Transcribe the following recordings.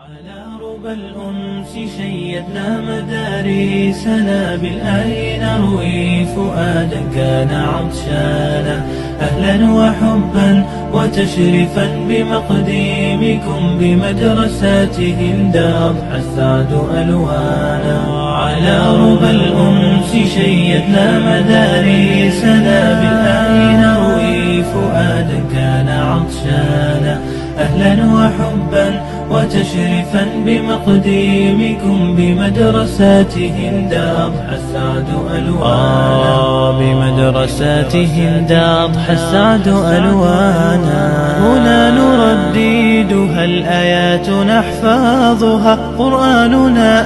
على ربى الأنس شيدنا مدارسنا بالآي نروي فؤادا كان عطشانا أهلا وحبا وتشريفا بمقديمكم بمدرساتهم أضحى السعد ألوانا. على ربى الأنس شيدنا مدارسنا بالآي نروي فؤادا كان عطشانا أهلا وحبا وتشريفا بمقديمكم بمدرسات هند أضحى السعد ألوانا. بمدرسات هند أضحى السعد ألوانا. هنا نرددها الآيات نحفظها قرآننا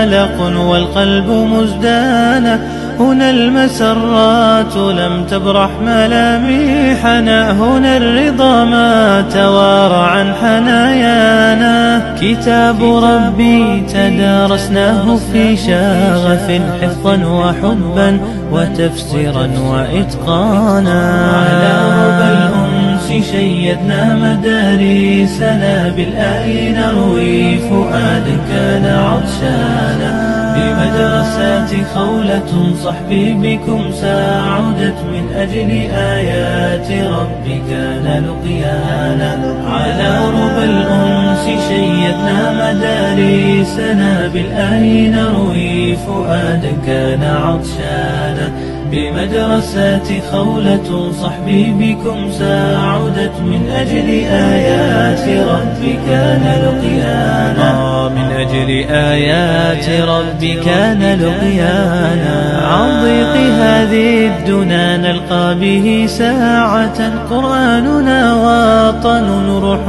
آلق والقلب مزدانا. هنا المسرات لم تبرح ملامحنا. هنا الرضا ما توارى عن حنايانا. كتاب ربي تدارسناه في شغف حفظا وحبا وتفسيرا وإتقانا. على ربى الأنس شيدنا مدارسنا بالآي نروي فؤادا كان عطشانا. بمدرسات خولة صحبي بكم ساعدت من أجل آيات ربي كان لقيانا. على ربى الأنس شيدنا مدارسنا بالآي نروي فؤادا كان عطشانا. بمدرسات خولة صحبي بكم ساعدت من أجل آيات ربي كان لقيانا. من أجل آيات ربي كان لقيانا. عن ضيق هذه الدنا نلقى به ساعة. قرآننا وطن روح